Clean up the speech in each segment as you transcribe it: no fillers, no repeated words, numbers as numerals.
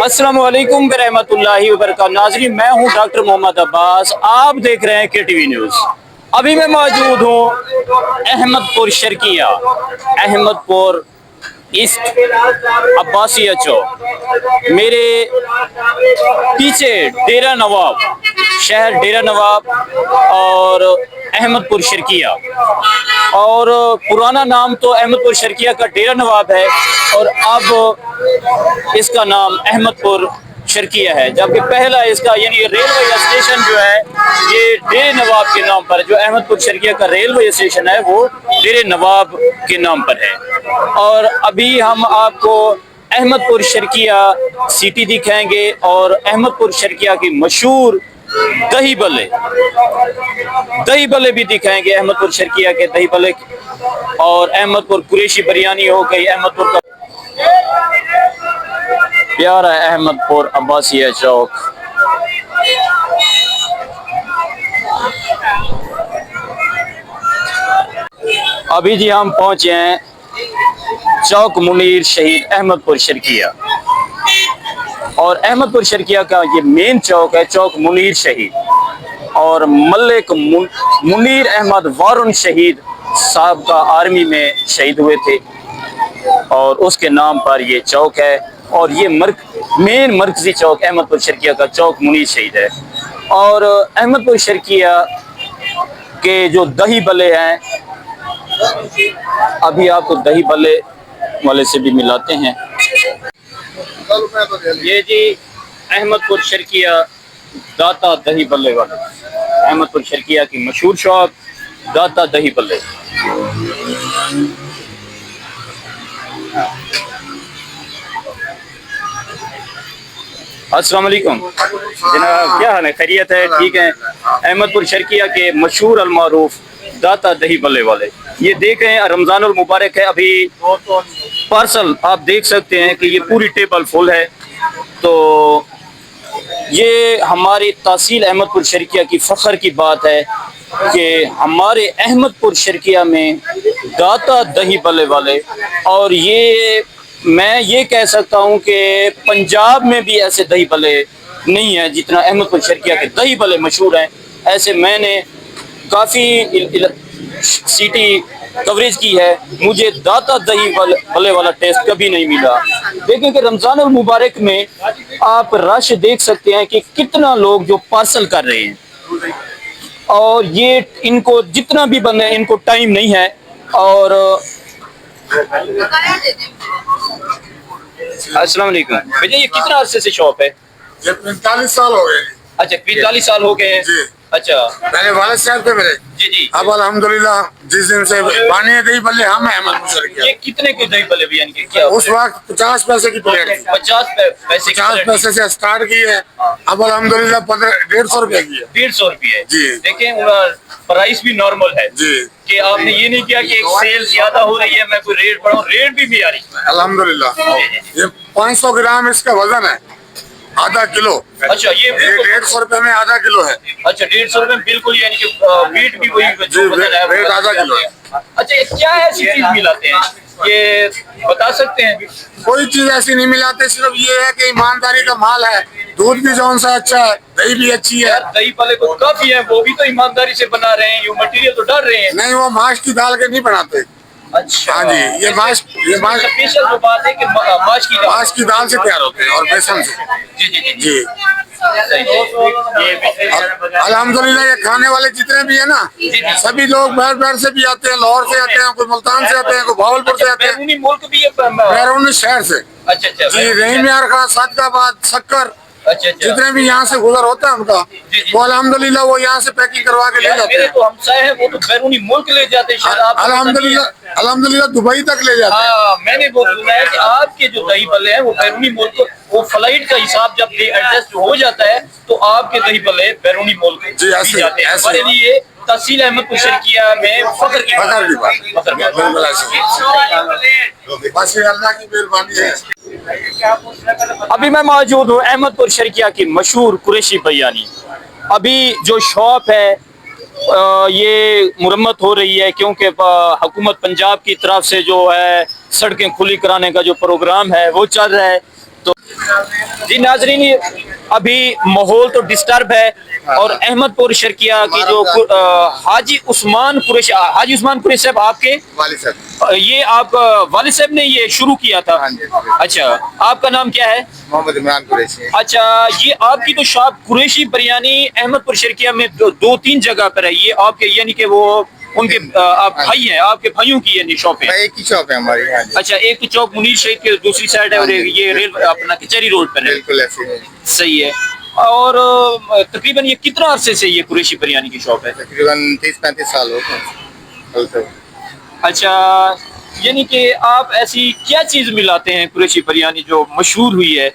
अस्सलाम वालेकुम रहमतुल्लाहि व बरकातहू। नाज़रीन, मैं हूं डॉक्टर मोहम्मद अब्बास, आप देख रहे हैं KTV न्यूज़। अभी मैं मौजूद हूं अहमदपुर शर्किया, अहमदपुर ईस्ट अब्बासिया चौक। मेरे पीछे डेरा नवाब, शहर डेरा नवाब और अहमदपुर शर्किया, और पुराना नाम तो अहमदपुर शर्किया का डेरा नवाब है और अब इसका नाम अहमदपुर शर्किया है, जबकि पहला इसका यानी रेलवे स्टेशन जो है ये डेरे नवाब के नाम पर, जो अहमदपुर शर्किया का रेलवे स्टेशन है वो डेरे नवाब के नाम पर है। और अभी हम आपको अहमदपुर शर्किया सिटी दिखाएंगे और अहमदपुर शर्किया की मशहूर दही भल्ले भी दिखाएंगे, अहमदपुर शर्किया के दही भल्ले, और अहमदपुर कुरैशी बिरयानी हो गई, अहमदपुर का प्यारा अहमदपुर अब्बासिया चौक। अभी जी हम पहुंचे हैं चौक मुनीर शहीद अहमदपुर शर्किया, और अहमदपुर शर्किया का ये मेन चौक है चौक मुनीर शहीद, और मलिक मुनीर अहमद वारुन शहीद साहब का आर्मी में शहीद हुए थे और उसके नाम पर ये चौक है। और ये मेन मरकजी चौक अहमदपुर शर्किया का चौक मुनीर शहीद है। और अहमदपुर शर्किया के जो दही भल्ले हैं, अभी आपको दही भल्ले वाले से भी मिलाते हैं। ये जी अहमदपुर शर्किया दाता दही भल्ले वाले, अहमदपुर शर्किया की मशहूर शॉप दाता दही भल्ले। अस्सलाम वालेकुम जनाब, क्या हाल है? खैरियत है? ठीक है। अहमदपुर शर्किया के मशहूर अल मारूफ दाता दही भल्ले वाले, ये देख रहे हैं रमजानुल मुबारक है, अभी पार्सल आप देख सकते हैं कि ये पूरी टेबल फुल है। तो ये हमारी तहसील अहमदपुर शर्किया की फ़ख्र की बात है कि हमारे अहमदपुर शर्किया में दाता दही भल्ले वाले, और ये मैं ये कह सकता हूँ कि पंजाब में भी ऐसे दही भल्ले नहीं है जितना अहमदपुर शर्किया के दही भल्ले मशहूर हैं। ऐसे मैंने काफ़ी सिटी कवरेज की है, मुझे दाता दही भल्ले वाला टेस्ट कभी नहीं मिला। देखें कि रमज़ान और मुबारक में आप रश देख सकते हैं कि कितना लोग जो पार्सल कर रहे हैं, और ये इनको जितना भी बंदे हैं इनको टाइम नहीं है। और अस्सलाम वालेकुम भैया, ये कितना अरसे से शॉप है? ये 45 साल हो गए। अच्छा, 45 साल हो गए हैं जी। अच्छा, पहले वाले साहब थे मेरे जी जी। अब अल्हम्दुलिल्लाह जिस दिन से पानी दही भल्ले हम अहमदपुर शर्किया। ये कितने के दही भल्ले भी यानी क्या उस वक्त 50 पैसे की प्लेट थी, 50 पैसे से स्टार्ट की है, अब अल्हम्दुलिल्लाह 150 रुपए की है। 150 रुपये जी। देखें प्राइस भी नॉर्मल है जी, कि आपने ये नहीं किया कि एक सेल ज्यादा हो रही है मैं कोई रेट बढ़ाऊं, रेट भी आ रही है अल्हम्दुलिल्लाह। ये 500 ग्राम इसका वजन है, आधा किलो। अच्छा, ये 150 रुपए में आधा किलो है। अच्छा, 150 रुपए में बिल्कुल, यानी कि वेट भी वही वेट आधा किलो है। अच्छा, ये क्या ऐसी चीज मिलाते हैं, ये बता सकते हैं? कोई चीज ऐसी नहीं मिलाते, सिर्फ ये है कि ईमानदारी का माल है। दूध भी जौन सा अच्छा है, दही भी अच्छी है। दही भल्ले को काफी है, वो भी तो ईमानदारी से बना रहे हैं, ये मटेरियल तो डाल रहे हैं। नहीं, वो माश की दाल के नहीं बनाते। अच्छा, हाँ जी, ये माश स्पेशल जो बात है कि माश की दाल से तैयार होते हैं और बेसन से। जी जी जी जी अल्हम्दुलिल्लाह। ये खाने वाले जितने भी है ना, सभी लोग बाहर बाहर से भी आते हैं, लाहौर से आते हैं, कोई मुल्तान से आते हैं, कोई भावलपुर से आते हैं, बैरूनी मुल्क भी है, बैरूनी शहर से। अच्छा अच्छा जी, रहीम यार खान, सादकाबाद, शक्कर, अच्छा अच्छा, जितने भी यहाँ से गुजर होता है उनका, वो अल्हम्दुलिल्लाह वो यहाँ से पैकिंग करवा के ले जाते मेरे हैं। तो हमसाए हैं वो तो बैरूनी मुल्क ले जाते हैं शायद, आप अल्हम्दुलिल्लाह अल्हम्दुलिल्लाह दुबई तक ले जाते हैं। हाँ, मैंने वो सुना है कि आपके जो दही भल्ले हैं वो बैरूनी मुल्क, वो फ्लाइट का हिसाब जब एडजस्ट हो जाता है तो आपके दही भल्ले बैरूनी मुल्क जी, ऐसे जाते हैं। ऐसे। हमारे लिए तहसील अहमदपुर शर्किया में फख्र की बात है। बिल्कुल ऐसे। बस ये अल्लाह की मेहरबानी है। अभी मैं मौजूद हूँ अहमदपुर शर्किया की मशहूर कुरैशी बिरयानी। अभी जो शॉप है ये मुरम्मत हो रही है क्योंकि हुकूमत पंजाब की तरफ से जो है सड़कें खुली कराने का जो प्रोग्राम है वो चल रहा है। तो जी नाजरीन, अभी माहौल तो डिस्टर्ब है और अहमदपुर शर्किया की जो हाजी उस्मान कुरैशी साहब आपके वाली साहब, ये आप वालिद साहब ने ये शुरू किया था। हाँ जी। अच्छा, आपका नाम क्या है? मोहम्मद इमरान कुरैशी। अच्छा, ये आपकी तो शॉप कुरैशी बिरयानी अहमदपुर शर्किया में दो तीन जगह पर है। ये आपके यानी कि वो उनके आप भाई हैं, आपके भाइयों की यानी शॉप है? एक ही शॉप है हमारी। हाँ जी। अच्छा, एक चौक मुनीर शहीद के दूसरी साइड है और ये रेल अपना कचहरी रोड पर है। बिल्कुल ऐसे है। सही है। और तकरीबन ये कितना अरसे से ये कुरैशी बिरयानी की शॉप है? तकरीबन 30-35 साल हो गए। अच्छा, यानी कि आप ऐसी क्या चीज मिलाते हैं कुरैशी बिरयानी जो मशहूर हुई है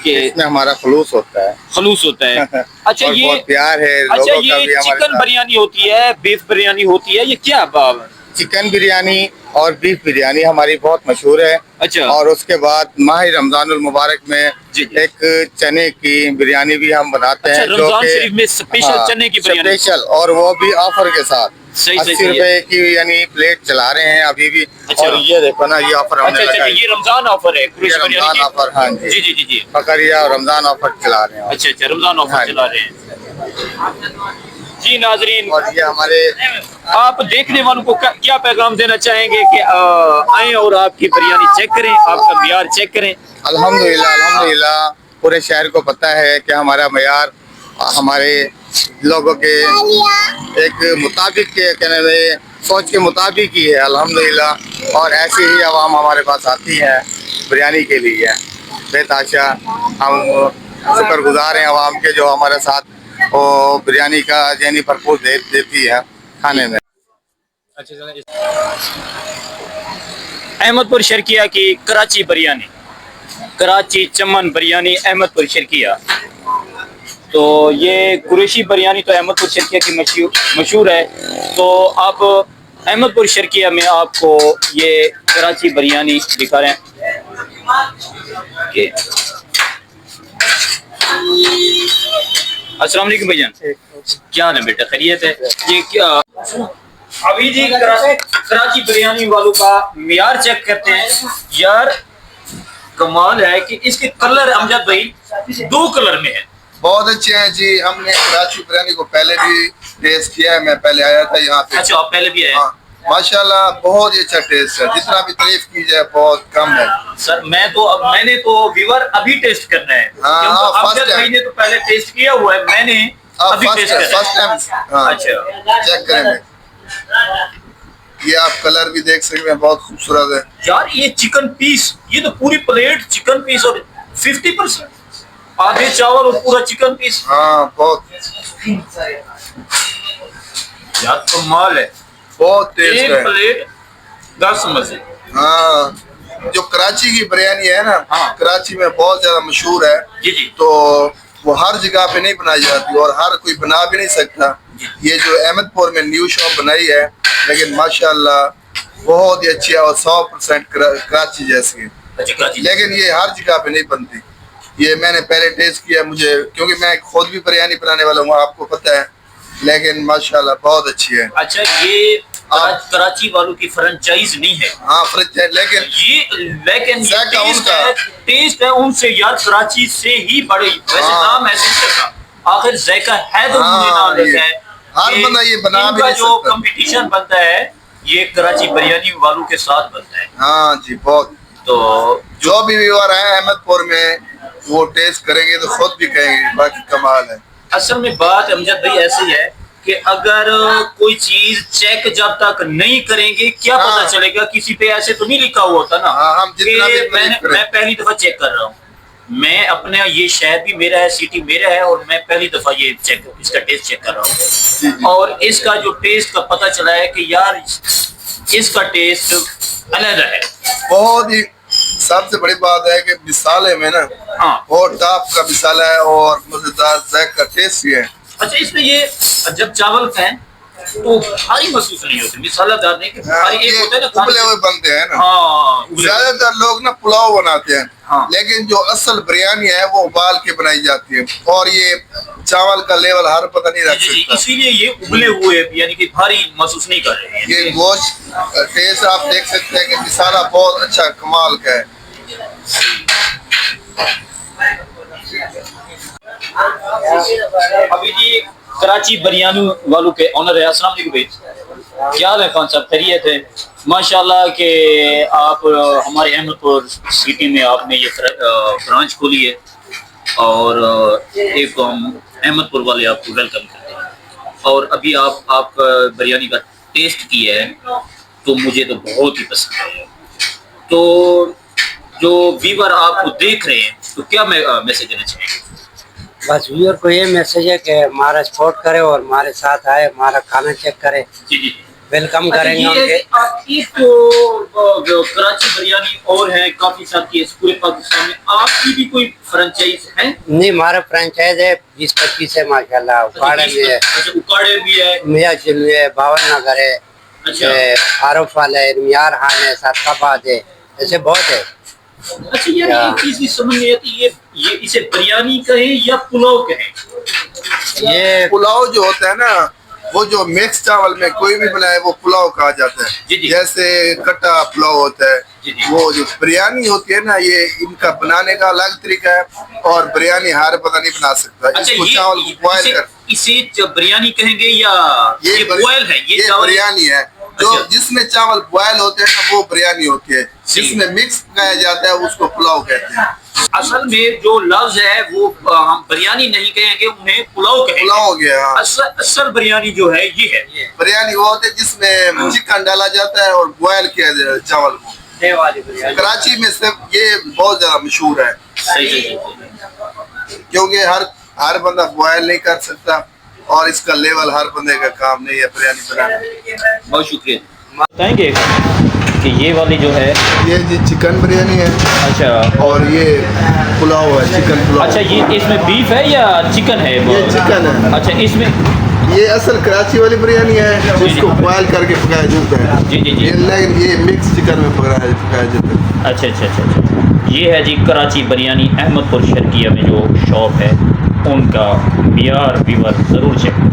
कि इसमें हमारा खलूस होता है। खलूस होता है? अच्छा, और ये बहुत प्यार है अच्छा, लोगों का ये भी हमारे चिकन साथ। बिरयानी होती है, बीफ बिरयानी होती है, ये क्या बाब? चिकन बिरयानी और बीफ बिरयानी हमारी बहुत मशहूर है। अच्छा। और उसके बाद माह रमजानुल मुबारक में जी, जी। एक चने की बिरयानी भी हम बनाते अच्छा, हैं रमजान शरीफ में स्पेशल चने की बिरयानी? स्पेशल, और वो भी ऑफर के साथ सही, 80 सही है। रुपए की यानी प्लेट चला रहे हैं अभी भी। अच्छा। और ये देखो ना, ये ऑफर हमने अच्छा, लगाई। ये रमजान ऑफर है कुरैशी बिरयानी रमजान की? ऑफर, हाँ जी। जी जी जी जी। बकरिया और रमजान ऑफर चला रहे हैं। अच्छा, रमजान हाँ ऑफर जी। चला रहे हैं। जी नाजरीन, और ये हमारे आप देखने वालों को क्या पैगाम देना चाहेंगे कि आए और आपकी बिरयानी चेक करें, आपका मियार चेक करें? अल्हम्दुलिल्लाह पूरे शहर को पता है कि हमारा मयार हमारे लोगों के एक मुताबिक के कहने में सोच के मुताबिक ही है अल्हम्दुलिल्लाह। और ऐसी ही आवाम हमारे पास आती है बिरयानी के लिए बेताशा। हम शुक्रगुजार हैं आवाम के जो हमारे साथ वो बिरयानी का यानी भरपूर देती है खाने में। अहमदपुर शर्किया की कराची बिरयानी, कराची चमन बिरयानी अहमदपुर शर्किया। तो ये कुरैशी बिरयानी तो अहमदपुर शर्किया की मशहूर है। तो आप अहमदपुर शर्किया में आपको ये कराची बिरयानी दिखा रहे हैं कि अस्सलाम वालेकुम भाईजान, क्या हाल है बेटा? खैरियत है? ये क्या अभी जी कराची बिरयानी वालों का मियार चेक करते हैं। यार कमाल है कि इसके कलर अमजद भाई 2 कलर में है। बहुत अच्छे हैं जी। हमने कराची बिरयानी को पहले भी टेस्ट किया है, मैं पहले आया था यहाँ पे। अच्छा, आप पहले भी आए? हाँ, माशाल्लाह बहुत ही अच्छा टेस्ट है, जितना भी तारीफ की जाए बहुत कम है। सर मैंने तो व्यूअर अभी टेस्ट करना है हाँ, क्योंकि फर्स्ट अमजद टाइम। भाई ने तो पहले टेस्ट किया हुआ है, मैंने अभी टेस्ट करना है। फर्स्ट टाइम अच्छा, चेक करेंगे। ये आप कलर भी देख सकते हैं, बहुत खूबसूरत है। यार ये चिकन पीस, ये तो पूरी प्लेट चिकन पीस और 50% आधे चावल और पूरा चिकन पीस। हाँ, बहुत यार कमाल है। बहुत टेस्ट एक है। प्लेट 10 मजे। हाँ, जो कराची की बिरयानी है ना, हाँ। कराची में बहुत ज्यादा मशहूर है। जी जी। तो वो हर जगह पे नहीं बनाई जाती और हर कोई बना भी नहीं सकता। ये जो अहमदपुर में न्यू शॉप बनाई है, लेकिन माशाल्लाह बहुत ही अच्छी है और 100% कराची जैसी है। अच्छा, कराची। लेकिन ये हर जगह पे नहीं बनती। ये मैंने पहले टेस्ट किया, मुझे क्योंकि मैं खुद भी बिरयानी बनाने वाला हूँ, आपको पता है। लेकिन माशाल्लाह बहुत अच्छी है। अच्छा, ये कराची वालों की फ्रेंचाइज नहीं है। हाँ, फ्रिज है, लेकिन लेकिन ये जायका उनका। टेस्ट है उनसे यार, कराची से ही बड़े। वैसे हाँ। नाम ऐसे नहीं रखा, आखिर जायका है तो हाँ, उन्होंने नाम रखा है। हर बंदा ये बना भी इनका नहीं जो सकता। कंपटीशन बनता है ये कराची बिरयानी वालों के साथ बनता है। हाँ जी, बहुत। तो जो भी व्यूअर है अहमदपुर में वो टेस्ट करेंगे तो खुद भी कहेंगे बाकी कमाल है। असल में बात अमजद भाई ऐसी है कि अगर कोई चीज चेक जब तक नहीं करेंगे क्या हाँ। पता चलेगा? किसी पे ऐसे तो नहीं लिखा हुआ होता ना। हाँ, हम जितना भी कि तारीफ करें। मैं पहली दफा चेक कर रहा हूँ, मैं अपने ये शहर भी मेरा है, सिटी मेरा है, और मैं पहली दफा ये इसका टेस्ट चेक कर रहा हूँ। और इसका जो टेस्ट का पता चला है कि यार इसका टेस्ट अलग है। बहुत ही सबसे बड़ी बात है कि मिसाले में ना, हाँ। बहुत टॉप का मिसाला है और मजेदार जायका टेस्ट भी है। अच्छा, इसमें ये जब चावल खाएं تو بھاری محسوس نہیں ہوتی، مسالہ دار نہیں کہ بھاری ایک ہوتا ہے نا ابلے ہوئے بنتے ہیں نا. ہاں زیادہ تر لوگ نا پلاؤ بناتے ہیں، ہاں. لیکن جو اصل بریانی ہے وہ ابال کے بنائی جاتی ہے، اور یہ چاول کا لیول ہر پتہ نہیں رکھ سکتا. اسی لیے یہ ابلے ہوئے یعنی کہ بھاری محسوس نہیں کر رہے ہیں. یہ گوشت ٹیسٹ آپ دیکھ سکتے ہیں کہ مسالہ بہت اچھا کمال کا ہے. ابھی جی کراچی بریانی والوں کے آنر ہے. السلام علیکم بھائی، کیا حال ہے خان صاحب؟ خیریت ہے؟ ماشاءاللہ کہ آپ ہمارے احمد پور سٹی میں آپ نے یہ برانچ کھولی ہے، اور ایک احمد پور والے آپ کو ویلکم کرتے ہیں، اور ابھی آپ بریانی کا ٹیسٹ کیا ہے تو مجھے تو بہت ہی پسند ہے. تو جو ویور آپ کو دیکھ رہے ہیں تو کیا میسج دینا چاہیں گے؟ بس ویور کو یہ میسج ہے کہ ہمارا سپورٹ کرے اور ہمارے ساتھ آئے، ہمارا کھانا چیک کرے، جی جی ویلکم کریں گے ان کے. آپ ایک تو کراچی بریانی اور ہے کافی ساتھ کی پورے پاکستان میں، آپ کی بھی کوئی فرنچائز ہے؟ نہیں، ہمارا فرنچائز ہے 20-25 ہے ماشاءاللہ. اکاڑے میں ہے، اچھا اکاڑے بھی ہے، میاں چل میں ہے، باون نگر ہے، اچھا عارف والا ہے، میار خان ہے، ساتھ آباد ہے، ایسے بہت ہے. اچھا. یعنی ایک چیز کی سمجھ نہیں آتی، یہ اسے بریانی کہیں یا پلاؤ کہیں؟ یہ پلاؤ جو ہوتا ہے نا، وہ جو مکس چاول میں کوئی بھی بنائے وہ پلاؤ کہا جاتا ہے. جی جی. جیسے کٹا پلاؤ ہوتا ہے. جی جی. وہ جو بریانی ہوتی ہے نا، یہ ان کا بنانے کا الگ طریقہ ہے، اور بریانی ہر پتہ نہیں بنا سکتا. اس کو چاول کو بوائل کر، اسے بریانی کہیں گے یا یہ بوائل ہے؟ یہ بریانی ہے. جو جس میں چاول بوائل ہوتے ہیں نا وہ بریانی ہوتی ہے، جس میں مکس پکایا جاتا ہے اس کو پلاؤ کہتے ہیں. اصل میں جو لفظ ہے وہ ہم بریانی نہیں کہیں گے، انہیں پلاؤ کہیں گے. پلاؤ ہو گیا. اصل بریانی جو ہے یہ ہے. بریانی وہ ہوتی ہے جس میں چکن ڈالا جاتا ہے اور بوائل کیا جاتا ہے چاول کو. کراچی میں صرف یہ بہت زیادہ مشہور ہے، صحیح. کیونکہ ہر بندہ بوائل نہیں کر سکتا، اور اس کا لیول ہر بندے کا کام نہیں ہے بریانی بنانا. بہت شکریہ. بتائیں گے کہ یہ والی جو ہے یہ جی چکن بریانی ہے. اچھا. اور یہ پلاؤ ہے، چکن پلاؤ. اچھا، یہ اس میں بیف ہے یا چکن ہے؟ یہ چکن ہے. اچھا. اس میں یہ اصل کراچی والی بریانی ہے، اس کو بوائل کر کے پکایا جاتا ہے. جی جی جی. لیکن یہ مکس چکن میں پکایا جاتا ہے. اچھا اچھا اچھا اچھا. یہ ہے جی کراچی بریانی احمد پور شرقیہ میں جو شاپ ہے، ان کا معیار ویور ضرور چیک.